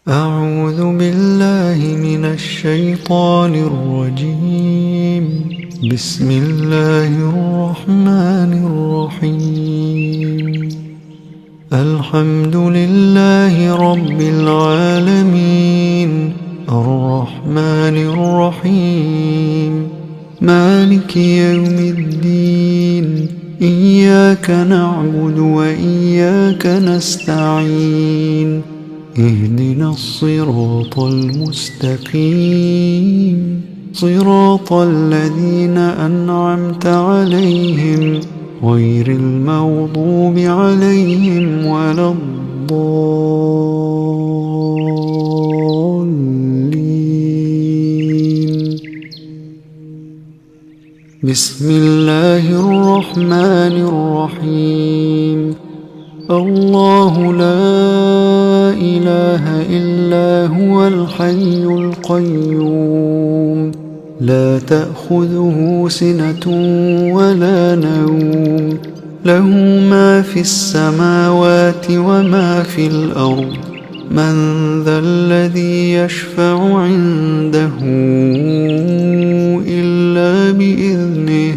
أعوذ بالله من الشيطان الرجيم. بسم الله الرحمن الرحيم. الحمد لله رب العالمين، الرحمن الرحيم، مالك يوم الدين. إياك نعبد وإياك نستعين. اهدنا الصراط المستقيم، صراط الذين أنعمت عليهم غير المغضوب عليهم ولا الضالين. بسم الله الرحمن الرحيم. الله لا إله إلا هو الحي القيوم، لا تأخذه سنة ولا نوم، له ما في السماوات وما في الأرض. من ذا الذي يشفع عنده إلا بإذنه؟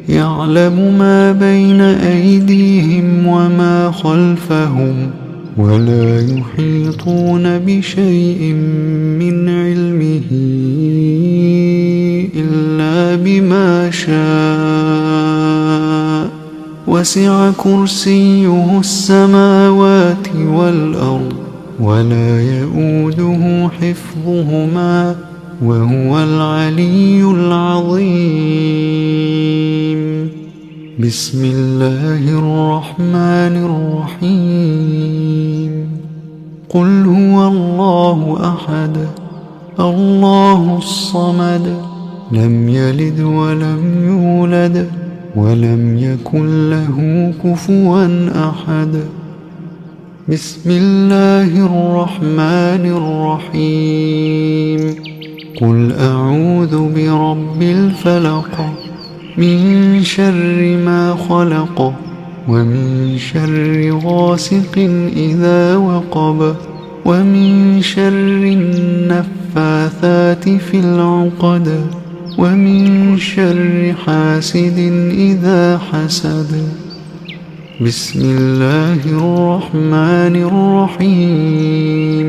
يعلم ما بين أيديهم وما خلفهم، ولا يحيطون بشيء من علمه إلا بما شاء. وسع كرسيه السماوات والأرض، ولا يؤوده حفظهما، وهو العلي العظيم. بسم الله الرحمن الرحيم. قل هو الله أحد، الله الصمد، لم يلد ولم يولد ولم يكن له كفوا أحد. بسم الله الرحمن الرحيم. قل أعوذ برب الفلق، من شر ما خلق، ومن شر غاسق إذا وقب، ومن شر النفاثات في العقد، ومن شر حاسد إذا حسد. بسم الله الرحمن الرحيم.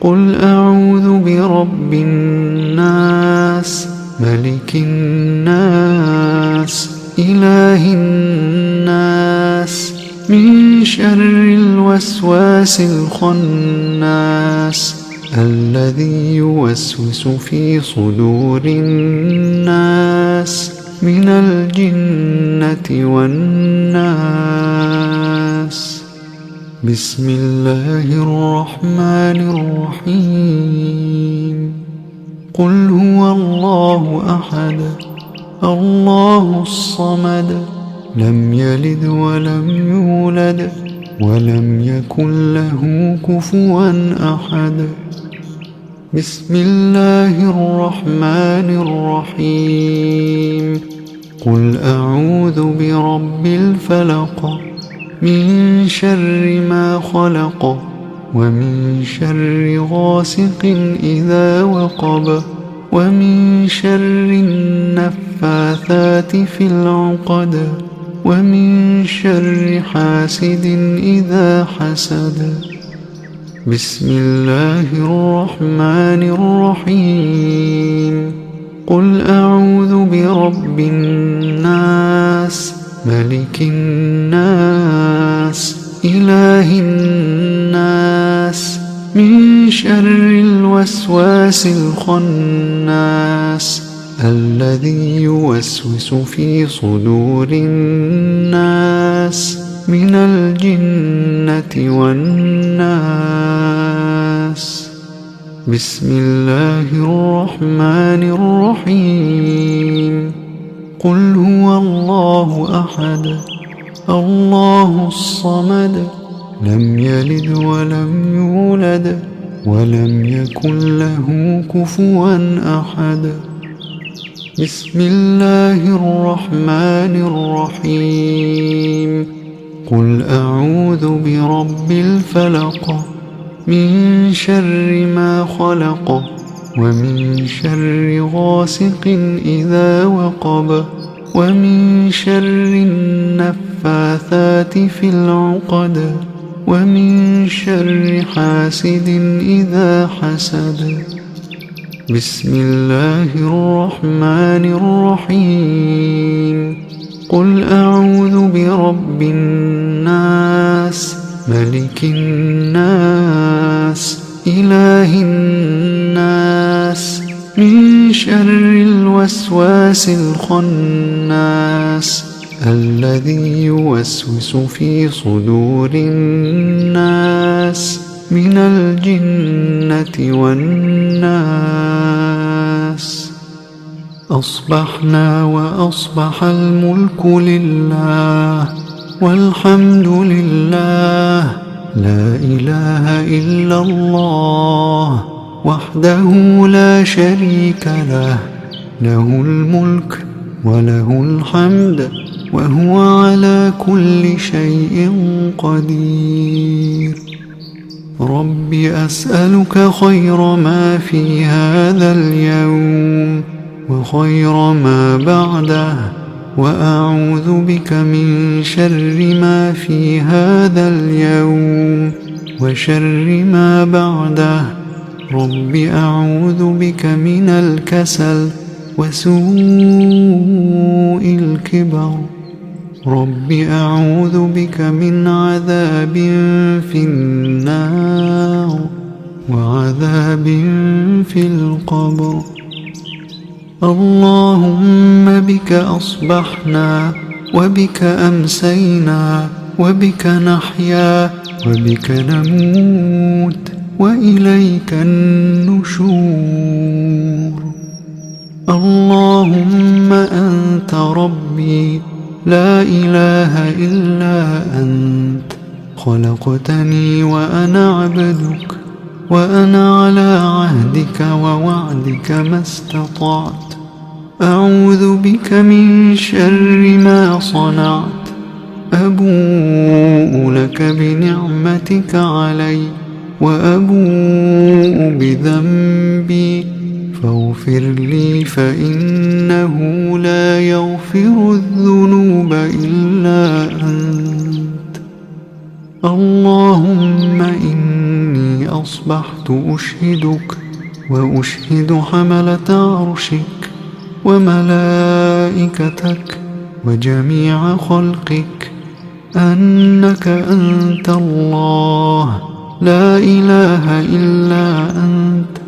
قل أعوذ برب الناس، ملك الناس، إله الناس، من شر الوسواس الخناس، الذي يوسوس في صدور الناس من الجنة والناس. بسم الله الرحمن الرحيم. قل هو الله أحد، الله الصمد، لم يلد ولم يولد ولم يكن له كفوا أحد. بسم الله الرحمن الرحيم. قل أعوذ برب الفلق، من شر ما خلق، ومن شر غاسق إذا وقب، ومن شر النفاثات في العقد، ومن شر حاسد إذا حسد. بسم الله الرحمن الرحيم. قل أعوذ برب الناس، ملك الناس، إله الناس، من شر الوسواس الخناس، الذي يوسوس في صدور الناس من الجنة والناس. بسم الله الرحمن الرحيم. قل هو الله أحد، الله الصمد، لم يلد ولم يولد ولم يكن له كفوا أحد. بسم الله الرحمن الرحيم. قل أعوذ برب الفلق، من شر ما خلق ومن شر غاسق إذا وقب ومن شر النفاثات في العقد ومن شر حاسد إذا حسد. بسم الله الرحمن الرحيم. قل أعوذ برب الناس ملك الناس إله الناس من شر الوسواس الخناس الذي يوسوس في صدور الناس من الجنة والناس. أصبحنا وأصبح الملك لله والحمد لله لا إله إلا الله وحده لا شريك له له الملك وله الحمد وهو على كل شيء قدير. رب أسألك خير ما في هذا اليوم وخير ما بعده وأعوذ بك من شر ما في هذا اليوم وشر ما بعده. رب أعوذ بك من الكسل وسوء الكبر. رب أعوذ بك من عذاب في النار وعذاب في القبر. اللهم بك أصبحنا وبك أمسينا وبك نحيا وبك نموت وإليك النشور. اللهم أنت ربي لا إله إلا أنت خلقتني وأنا عبدك وأنا على عهدك ووعدك ما استطعت. أعوذ بك من شر ما صنعت. أبوء لك بنعمتك علي وأبوء بذنبي فاغفر لي فإنه لا يغفر الذنوب إلا أنت. اللهم إني أصبحت أشهدك وأشهد حملة عرشك وملائكتك وجميع خلقك أنك أنت الله لا إله إلا أنت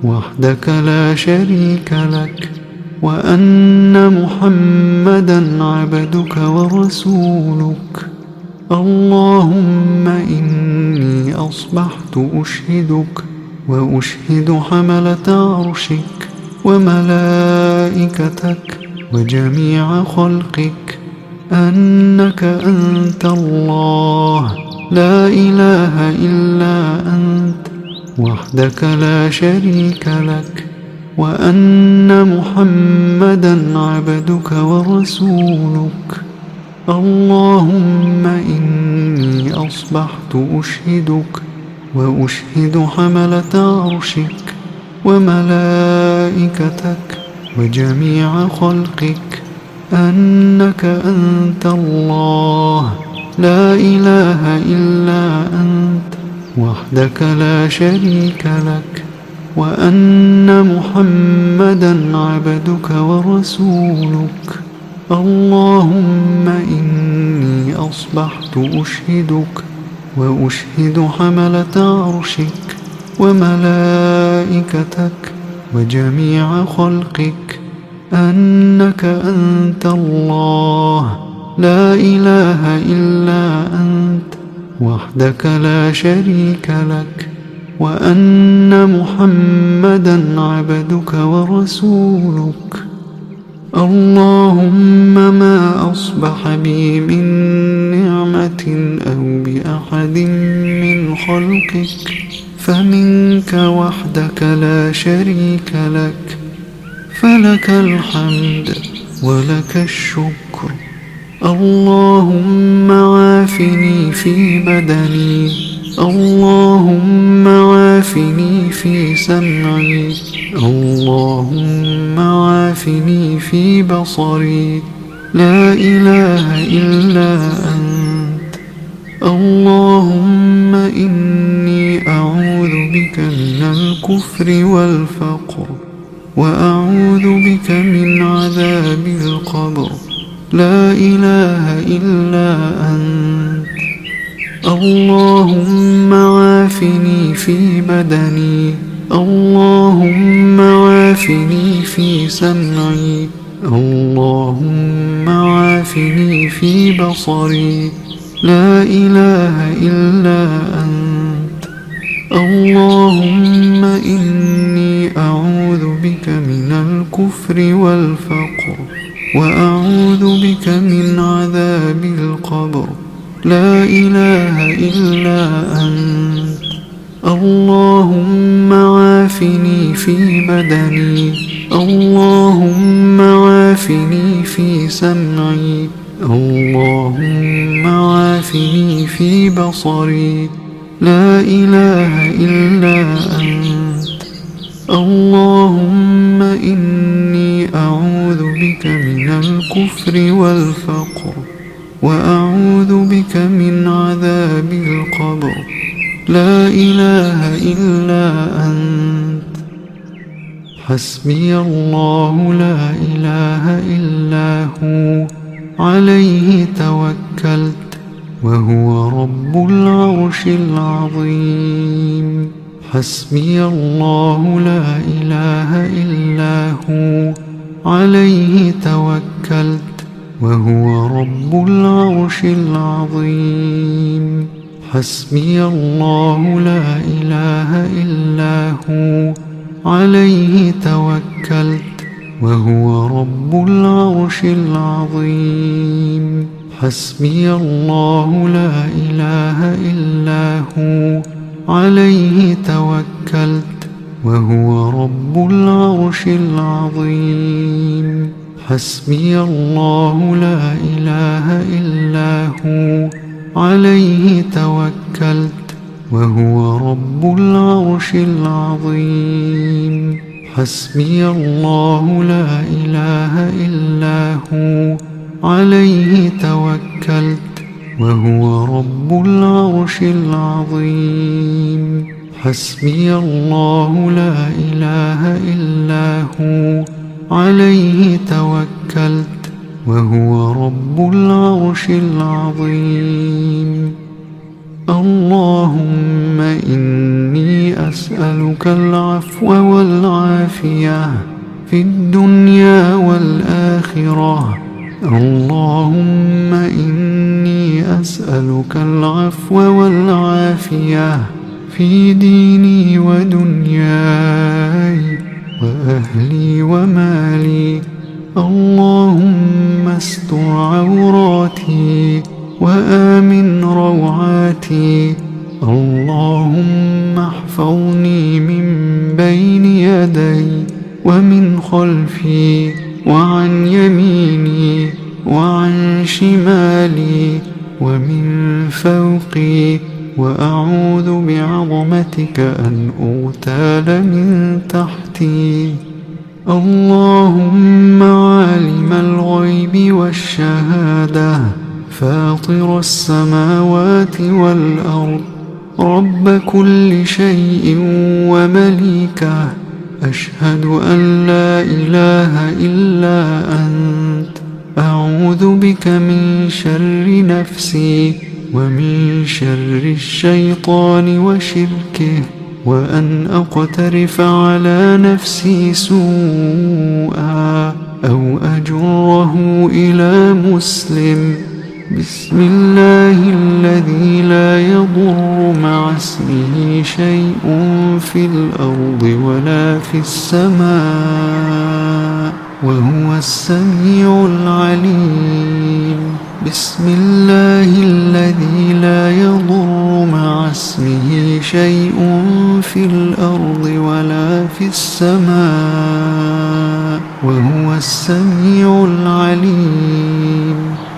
وحدك لا شريك لك وأن محمدا عبدك ورسولك. اللهم إني أصبحت أشهدك وأشهد حملة عرشك وملائكتك وجميع خلقك أنك أنت الله لا إله إلا أنت وحدك لا شريك لك وأن محمدا عبدك ورسولك. اللهم إني أصبحت أشهدك وأشهد حملة عرشك وملائكتك وجميع خلقك أنك أنت الله لا إله إلا أنت وحدك لا شريك لك وأن محمدا عبدك ورسولك. اللهم إني أصبحت أشهدك وأشهد حملة عرشك وملائكتك وجميع خلقك أنك أنت الله لا إله إلا أنت وحدك لا شريك لك وأن محمدا عبدك ورسولك. اللهم ما أصبح بي من نعمة أو بأحد من خلقك فمنك وحدك لا شريك لك فلك الحمد ولك الشكر. اللهم عافني في بدني اللهم عافني في سمعي، اللهم عافني في بصري، لا إله إلا أنت. اللهم إني أعوذ بك من الكفر والفقر، وأعوذ بك من عذاب القبر، لا إله إلا أنت. اللهم عافني في بدني، اللهم عافني في سمعي، اللهم عافني في بصري، لا إله إلا أنت. اللهم إني أعوذ بك من الكفر والفقر، وأعوذ بك من عذاب القبر، لا إله إلا أنت. اللهم عافني في بدني، اللهم عافني في سمعي، اللهم عافني في بصري، لا إله إلا أنت. اللهم إني أعوذ بك من الكفر والفقر، وأعوذ بك من عذاب القبر، لا إله إلا أنت. حسبي الله لا إله إلا هو، عليه توكلت وهو رب العرش العظيم. حسبي الله لا إله إلا هو، عليه توكلت وهو رب العرش العظيم. حسبي الله لا إله إلا هو، عليه توكلت وهو رب العرش العظيم. حسبي الله لا إله إلا هو، عليه توكلت وهو رب العرش العظيم. حسبي الله لا إله إلا هو، عليه توكلت وهو رب العرش العظيم. حسبي الله لا إله إلا هو، عليه توكلت وهو رب العرش العظيم. حسبي الله لا إله إلا هو، عليه توكلت وهو رب العرش العظيم. اللهم إني أسألك العفو والعافية في الدنيا والآخرة. اللهم إني أسألك العفو والعافية في ديني ودنياي وأهلي ومالي. اللهم استر عوراتي وآمن روعاتي. اللهم احفظني من بين يدي ومن خلفي وعن يميني وعن شمالي ومن فوقي، وأعوذ بعظمتك أن أغتال من تحتي. اللهم عالم الغيب والشهادة، فاطر السماوات والأرض، رب كل شيء ومليكه، أشهد أن لا إله إلا أنت. أعوذ بك من شر نفسي ومن شر الشيطان وشركه، وأن أقترف على نفسي سوءا أو أجره إلى مسلم. بسم الله الذي لا يضر مع اسمه شيء في الأرض ولا في السماء، وهو السميع العليم. بسم الله الذي لا يضر مع اسمه شيء في الأرض ولا في السماء، وهو السميع العليم.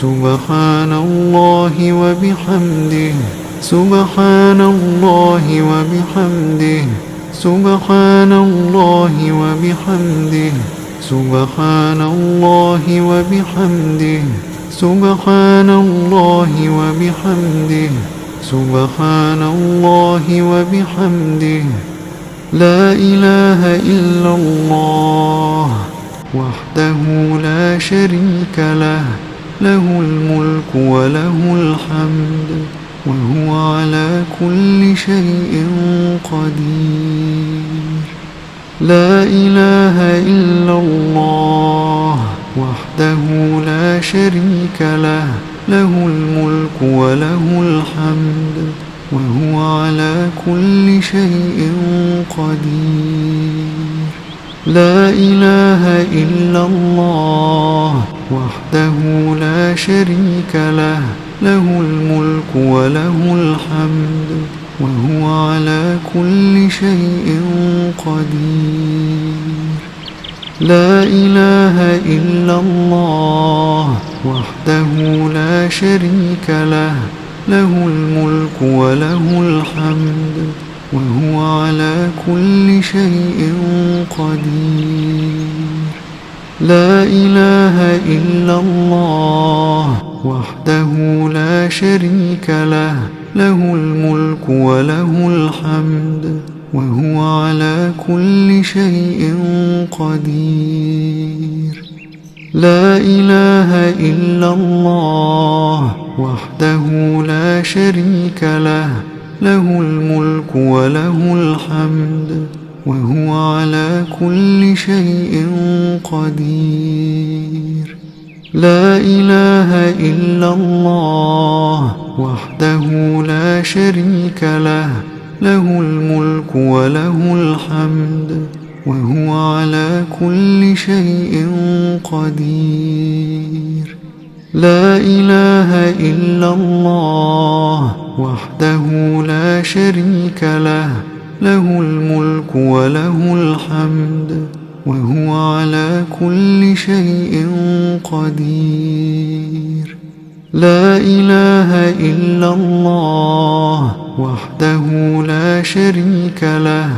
سبحان الله وبحمده سبحان الله وبحمده سبحان الله وبحمده سبحان الله وبحمده سبحان الله وبحمده سبحان الله وبحمده لا إله إلا الله وحده لا شريك له له الملك وله الحمد وهو على كل شيء قدير لا إله إلا الله وحده لا شريك له له الملك وله الحمد وهو على كل شيء قدير لا إله إلا الله وحده لا شريك له له الملك وله الحمد وهو على كل شيء قدير لا إله إلا الله وحده لا شريك له له الملك وله الحمد وهو على كل شيء قدير لا إله إلا الله وحده لا شريك له له الملك وله الحمد وهو على كل شيء قدير لا إله إلا الله وحده لا شريك له له الملك وله الحمد وهو على كل شيء قدير لا إله إلا الله وحده لا شريك له له الملك وله الحمد وهو على كل شيء قدير لا إله إلا الله وحده لا شريك له له الملك وله الحمد وهو على كل شيء قدير لا إله إلا الله وحده لا شريك له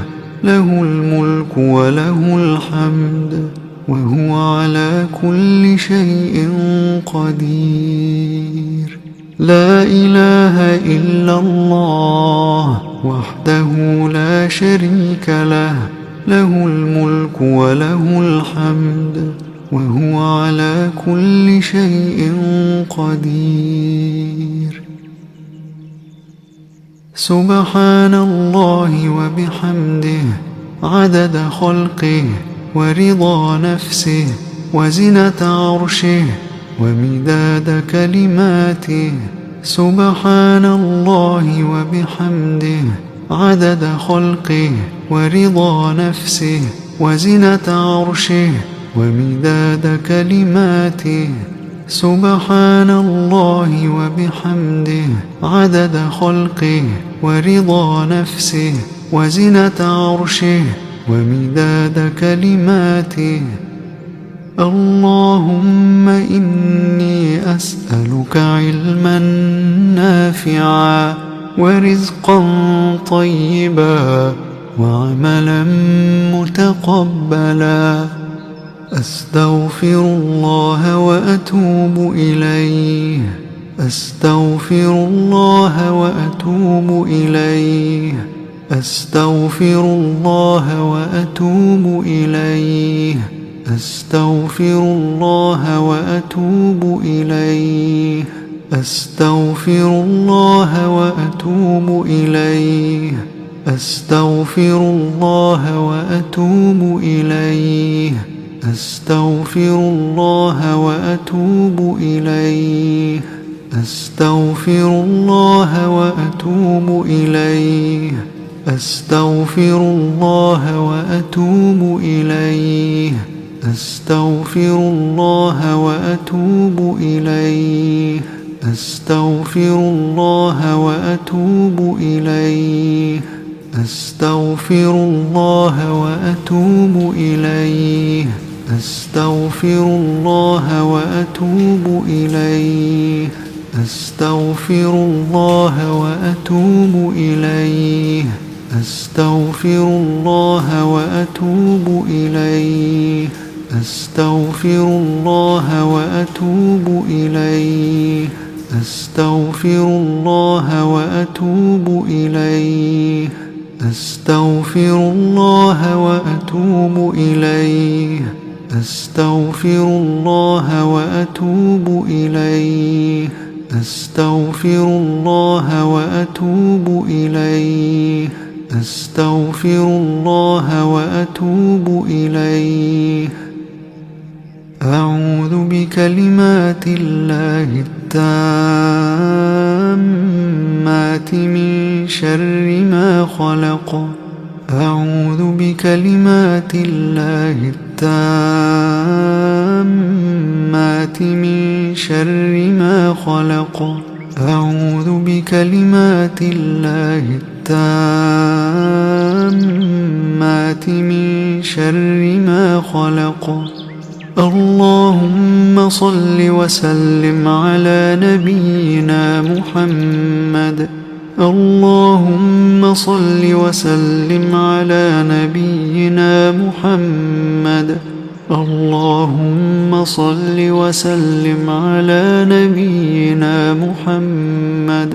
له الملك وله الحمد وهو على كل شيء قدير لا إله إلا الله وحده لا شريك له له الملك وله الحمد وهو على كل شيء قدير سبحان الله وبحمده عدد خلقه ورضا نفسه وزنة عرشه ومداد كلماته سبحان الله وبحمده عدد خلقه ورضا نفسه وزنة عرشه ومداد كلماته سبحان الله وبحمده عدد خلقه ورضا نفسه وزنة عرشه ومداد كلماته اللهم إني أسألك علما نافعا ورزقا طيبا وعملا متقبلا أستغفر الله وأتوب إليه أستغفر الله وأتوب إليه أستغفر الله وأتوب إليه أستغفر الله وأتوب إليه أستغفر الله وأتوب إليه أستغفر الله وأتوب إليه أستغفر الله وأتوب إليه أستغفر الله وأتوب إليه أستغفر الله وأتوب إليه أستغفر الله وأتوب إليه أستغفر الله وأتوب إليه أستغفر الله وأتوب إليه أستغفر الله وأتوب إليه أستغفر الله وأتوب إليه أستغفر الله وأتوب إليه أستغفر الله وأتوب إليه أستغفر الله وأتوب إليه أستغفر الله وأتوب إليه أستغفر الله وأتوب إليه أستغفر الله وأتوب إليه أستغفر الله وأتوب إليه أعوذ بكلمات الله التامات من شر ما خلق أعوذ بكلمات الله التامات من شر ما خلق أعوذ بكلمات الله التامات من شر ما خلق اللهم صل وسلم على نبينا محمد اللهم صل وسلم على نبينا محمد اللهم صل وسلم على نبينا محمد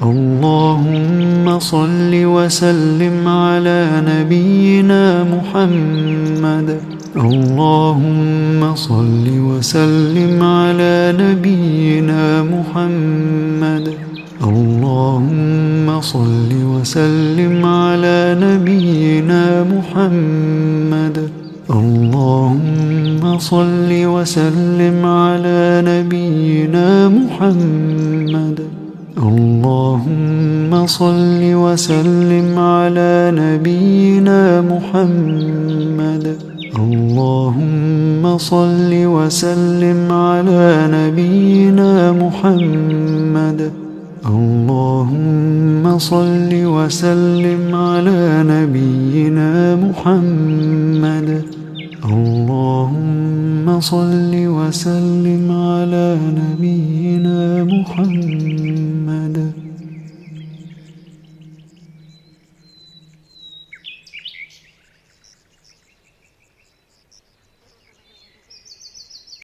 اللهم صل وسلم على نبينا محمد اللهم صل وسلم على نبينا محمد اللهم صل وسلم على نبينا محمد اللهم صل وسلم على نبينا محمد اللهم صل وسلم على نبينا محمد اللهم صل وسلم على نبينا محمد اللهم صل وسلم على نبينا محمد اللهم صل وسلم على نبينا محمد